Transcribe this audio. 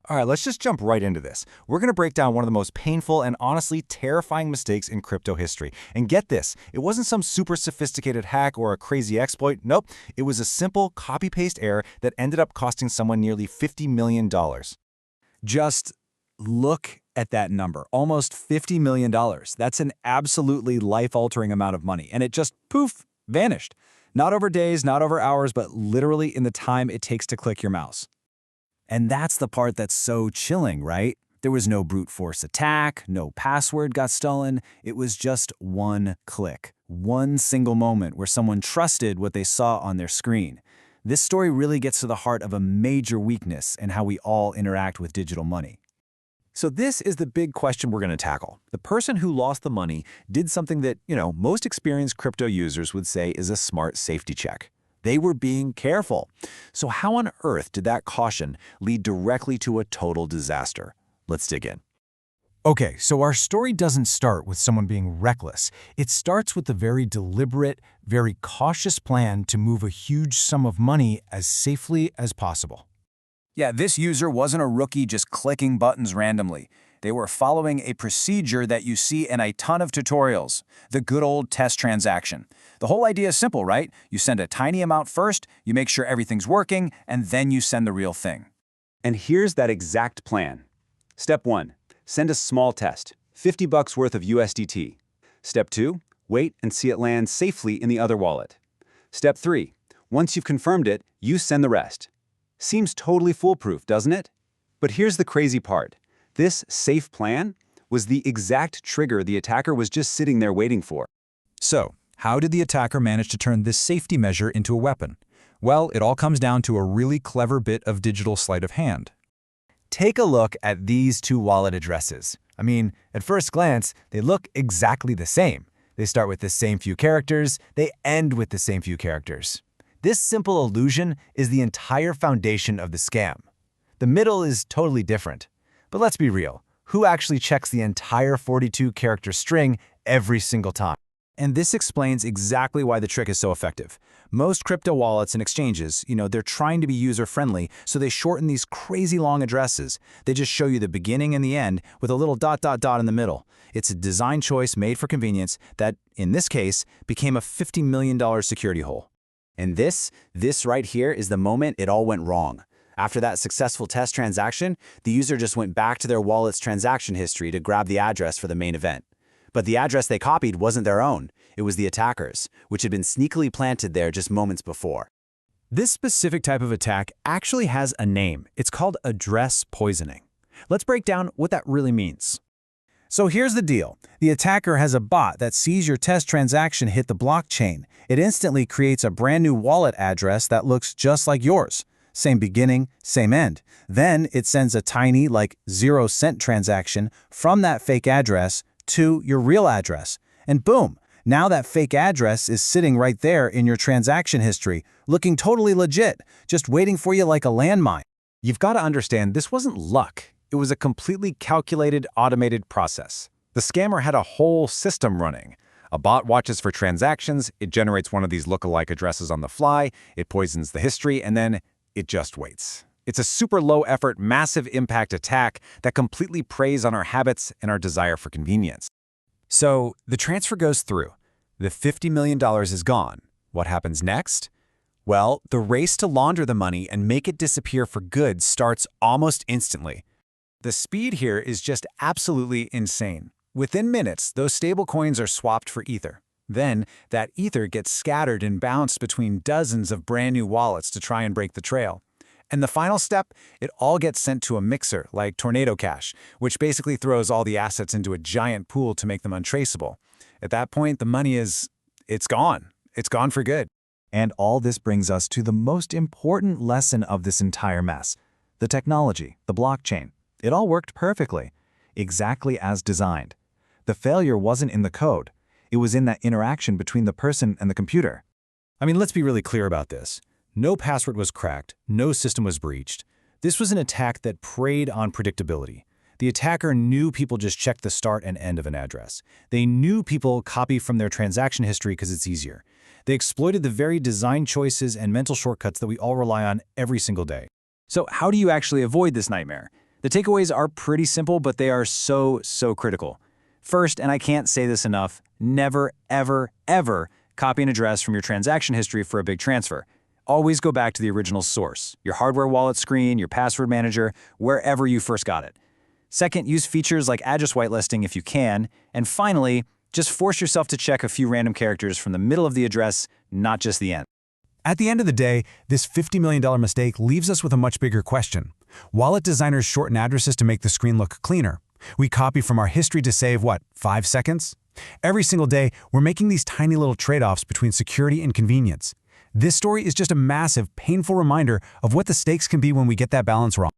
All right, let's just jump right into this. We're going to break down one of the most painful and honestly terrifying mistakes in crypto history. And get this, it wasn't some super sophisticated hack or a crazy exploit. Nope, it was a simple copy-paste error that ended up costing someone nearly $50 million. Just look at that number, almost $50 million. That's an absolutely life-altering amount of money, and it just, poof, vanished. Not over days, not over hours, but literally in the time it takes to click your mouse. And that's the part that's so chilling, right? There was no brute force attack, no password got stolen. It was just one click, one single moment where someone trusted what they saw on their screen. This story really gets to the heart of a major weakness in how we all interact with digital money. So this is the big question we're going to tackle. The person who lost the money did something that, most experienced crypto users would say is a smart safety check. They were being careful. So how on earth did that caution lead directly to a total disaster? Let's dig in. Okay, so our story doesn't start with someone being reckless. It starts with a very deliberate, very cautious plan to move a huge sum of money as safely as possible. Yeah, this user wasn't a rookie just clicking buttons randomly. They were following a procedure that you see in a ton of tutorials, the good old test transaction. The whole idea is simple, right? You send a tiny amount first, you make sure everything's working, and then you send the real thing. And here's that exact plan. Step 1. Send a small test, $50 worth of USDT. Step 2. Wait and see it land safely in the other wallet. Step 3. Once you've confirmed it, you send the rest. Seems totally foolproof, doesn't it? But here's the crazy part. This safe plan was the exact trigger the attacker was just sitting there waiting for. So, how did the attacker manage to turn this safety measure into a weapon? Well, it all comes down to a really clever bit of digital sleight of hand. Take a look at these two wallet addresses. I mean, at first glance, they look exactly the same. They start with the same few characters, they end with the same few characters. This simple illusion is the entire foundation of the scam. The middle is totally different. But let's be real, who actually checks the entire 42-character string every single time? And this explains exactly why the trick is so effective. Most crypto wallets and exchanges, they're trying to be user-friendly, so they shorten these crazy long addresses. They just show you the beginning and the end with a little ... in the middle. It's a design choice made for convenience that, in this case, became a $50 million security hole. And this right here is the moment it all went wrong. After that successful test transaction, the user just went back to their wallet's transaction history to grab the address for the main event. But the address they copied wasn't their own. It was the attacker's, which had been sneakily planted there just moments before. This specific type of attack actually has a name. It's called address poisoning. Let's break down what that really means. So here's the deal. The attacker has a bot that sees your test transaction hit the blockchain. It instantly creates a brand new wallet address that looks just like yours. Same beginning, same end. Then it sends a tiny, 0-cent transaction from that fake address to your real address. And boom, now that fake address is sitting right there in your transaction history, looking totally legit, just waiting for you like a landmine. You've got to understand, this wasn't luck. It was a completely calculated, automated process. The scammer had a whole system running. A bot watches for transactions, it generates one of these lookalike addresses on the fly, it poisons the history, and then it just waits. It's a super low-effort, massive impact attack that completely preys on our habits and our desire for convenience. So the transfer goes through. The $50 million is gone. What happens next? Well, the race to launder the money and make it disappear for good starts almost instantly. The speed here is just absolutely insane. Within minutes, those stablecoins are swapped for Ether. Then, that Ether gets scattered and bounced between dozens of brand new wallets to try and break the trail. And the final step, it all gets sent to a mixer like Tornado Cash, which basically throws all the assets into a giant pool to make them untraceable. At that point, the money it's gone. It's gone for good. And all this brings us to the most important lesson of this entire mess. The technology, the blockchain. It all worked perfectly, exactly as designed. The failure wasn't in the code. It was in that interaction between the person and the computer. I mean, let's be really clear about this. No password was cracked, no system was breached. This was an attack that preyed on predictability. The attacker knew people just checked the start and end of an address. They knew people copy from their transaction history because it's easier. They exploited the very design choices and mental shortcuts that we all rely on every single day. So how do you actually avoid this nightmare? The takeaways are pretty simple, but they are so critical. First, and I can't say this enough, never, ever, ever copy an address from your transaction history for a big transfer. Always go back to the original source, your hardware wallet screen, your password manager, wherever you first got it. Second, use features like address whitelisting if you can. And finally, just force yourself to check a few random characters from the middle of the address, not just the end. At the end of the day, this $50 million mistake leaves us with a much bigger question. Wallet designers shorten addresses to make the screen look cleaner. We copy from our history to save, what, 5 seconds? Every single day, we're making these tiny little trade-offs between security and convenience. This story is just a massive, painful reminder of what the stakes can be when we get that balance wrong.